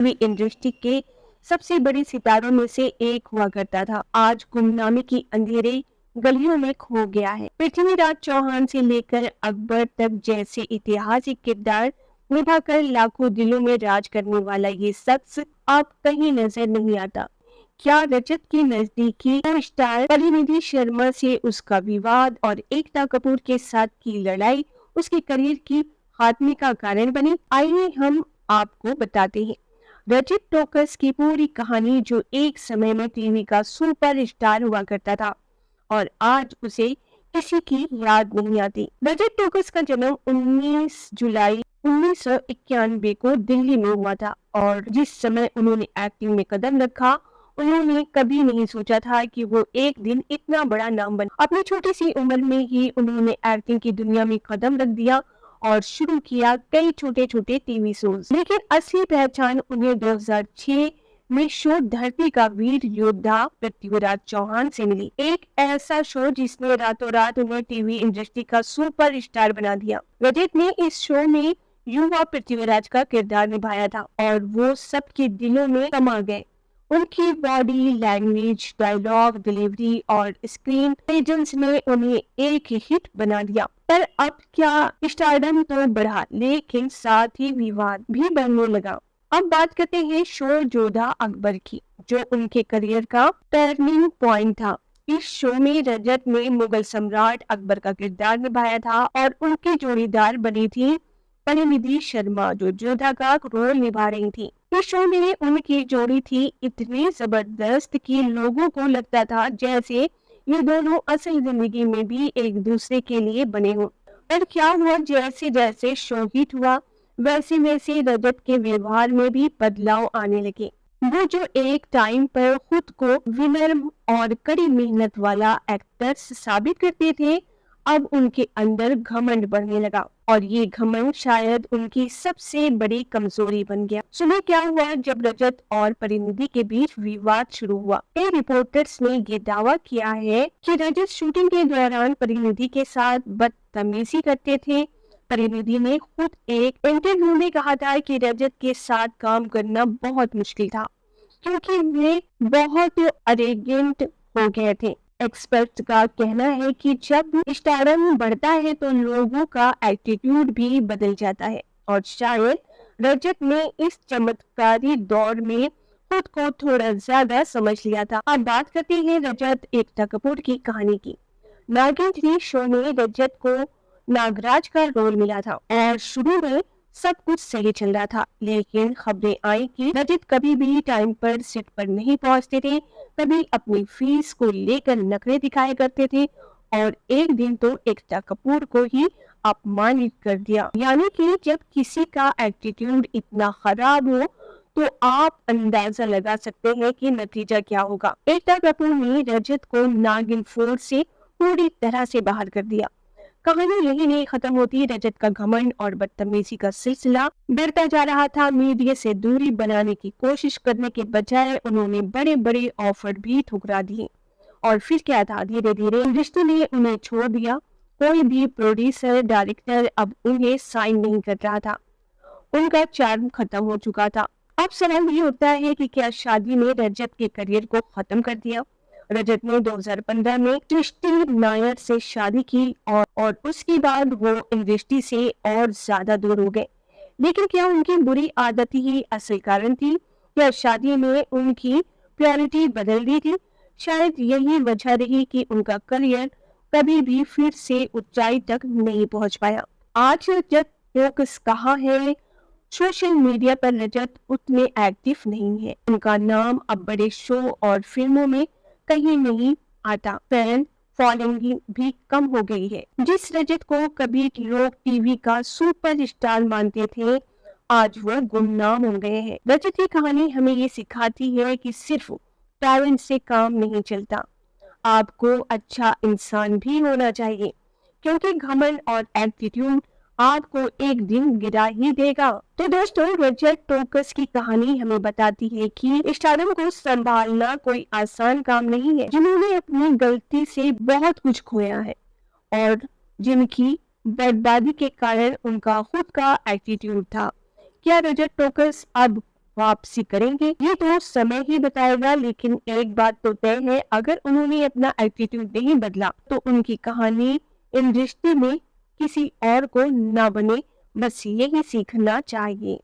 TV industry के सबसे बड़े सितारों में से एक हुआ करता था। आज गुमनामी की अंधेरे गलियों में खो गया है। पृथ्वीराज चौहान से लेकर अकबर तक जैसे ऐतिहासिक किरदार निभाकर लाखों दिलों में राज करने वाला ये शख्स अब कहीं नजर नहीं आता। क्या रजत के नजदीकी स्टार परिणीति शर्मा से उसका विवाद और एकता कपूर के साथ की लड़ाई उसके करियर की खात्मे का कारण बनी? आइए हम आपको बताते हैं रजत टोकस की पूरी कहानी, जो एक समय में टीवी का सुपर स्टार हुआ करता था और आज उसे किसी की याद नहीं आती। रजत टोकस का जन्म 19 जुलाई 1991 को दिल्ली में हुआ था और जिस समय उन्होंने एक्टिंग में कदम रखा, उन्होंने कभी नहीं सोचा था कि वो एक दिन इतना बड़ा नाम बने। अपनी छोटी सी उम्र में ही उन्होंने एक्टिंग की दुनिया में कदम रख दिया और शुरू किया कई छोटे छोटे टीवी शोज। लेकिन असली पहचान उन्हें 2006 में शो धरती का वीर योद्धा पृथ्वीराज चौहान से मिली। एक ऐसा शो जिसने रातों रात उन्हें टीवी इंडस्ट्री का सुपर स्टार बना दिया। रजत ने इस शो में युवा पृथ्वीराज का किरदार निभाया था और वो सबके दिलों में समा गए। उनकी बॉडी लैंग्वेज, डायलॉग डिलीवरी और स्क्रीन प्रेजेंस ने उन्हें एक हिट बना दिया। पर अब क्या स्टारडम तो बढ़ा, लेकिन साथ ही विवाद भी बढ़ने लगा। अब बात करते हैं शो जोधा अकबर की, जो उनके करियर का टर्निंग पॉइंट था। इस शो में रजत ने मुगल सम्राट अकबर का किरदार निभाया था और उनकी जोड़ीदार बनी थी परिणीति शर्मा, जो जोधा का रोल निभा रही थी। इस शो में उनकी जोड़ी थी इतनी जबरदस्त कि लोगों को लगता था जैसे ये दोनों असल जिंदगी में भी एक दूसरे के लिए बने हों। पर क्या हुआ, जैसे जैसे शो हिट हुआ वैसे वैसे रजत के व्यवहार में भी बदलाव आने लगे। वो जो एक टाइम पर खुद को विनम्र और कड़ी मेहनत वाला एक्टर साबित करते थे, अब उनके अंदर घमंड बढ़ने लगा और ये घमंड शायद उनकी सबसे बड़ी कमजोरी बन गया। सुनिए क्या हुआ जब रजत और परिणीति के बीच विवाद शुरू हुआ। कई रिपोर्टर्स ने ये दावा किया है कि रजत शूटिंग के दौरान परिणीति के साथ बदतमीजी करते थे। परिणीति ने खुद एक इंटरव्यू में कहा था कि रजत के साथ काम करना बहुत मुश्किल था क्योंकि वे बहुत अरेगेंट हो गए थे। एक्सपर्ट का कहना है कि जब स्टारडम बढ़ता है तो लोगों का एटीट्यूड भी बदल जाता है और शायद रजत ने इस चमत्कारी दौर में खुद को थोड़ा ज्यादा समझ लिया था। अब बात करते हैं रजत एकता कपूर की कहानी की। नागिन 3 शो में रजत को नागराज का रोल मिला था और शुरू में सब कुछ सही चल रहा था, लेकिन खबरें आई कि रजत कभी भी टाइम पर सेट पर नहीं पहुंचते थे, कभी अपनी फीस को लेकर नखरे दिखाया करते थे और एक दिन तो एकता कपूर को ही अपमानित कर दिया। यानी कि जब किसी का एटीट्यूड इतना खराब हो तो आप अंदाजा लगा सकते हैं कि नतीजा क्या होगा। एकता कपूर ने रजत को नागिन 4 से पूरी तरह से बाहर कर दिया। कहानी यही नहीं खत्म होती। रजत का घमंड और बदतमीजी का सिलसिला बढ़ता जा रहा था। मीडिया से दूरी बनाने की कोशिश करने के बजाय उन्होंने बड़े बड़े ऑफर भी ठुकरा दिए और फिर क्या था, धीरे धीरे इंडस्ट्री ने उन्हें छोड़ दिया। कोई भी प्रोड्यूसर डायरेक्टर अब उन्हें साइन नहीं कर रहा था, उनका चार्म खत्म हो चुका था। अब सवाल ये उठता है कि क्या शादी ने रजत के करियर को खत्म कर दिया? रजत ने 2015 में सृष्टि नायर से शादी की और उसके बाद वो इंडस्ट्री से और ज्यादा दूर हो गए। लेकिन क्या उनकी बुरी आदत ही असल कारण थी या शादी में उनकी प्रायोरिटी बदल दी थी? शायद यही वजह रही कि उनका करियर कभी भी फिर से ऊंचाई तक नहीं पहुंच पाया। आज रजत फोकस कहाँ है? सोशल मीडिया पर रजत उतने एक्टिव नहीं है। उनका नाम अब बड़े शो और फिल्मों में कहीं नहीं आता। फैन फॉलोइंग भी कम हो गई है। जिस रजत को कभी लोग टीवी का सुपर स्टार मानते थे, आज वो गुमनाम हो गए हैं। रजत की कहानी हमें ये सिखाती है कि सिर्फ टैलेंट से काम नहीं चलता, आपको अच्छा इंसान भी होना चाहिए, क्योंकि घमंड और एटीट्यूड आपको एक दिन गिरा ही देगा। तो दोस्तों, रजत टोकस की कहानी हमें बताती है कि स्टारडम को संभालना कोई आसान काम नहीं है। जिन्होंने अपनी गलती से बहुत कुछ खोया है और जिनकी बर्बादी के कारण उनका खुद का एटीट्यूड था। क्या रजत टोकस अब वापसी करेंगे ये तो समय ही बताएगा। लेकिन एक बात तो तय है, अगर उन्होंने अपना एटीट्यूड नहीं बदला तो उनकी कहानी इन रिश्ते में किसी और को ना बने। बस यही सीखना चाहिए।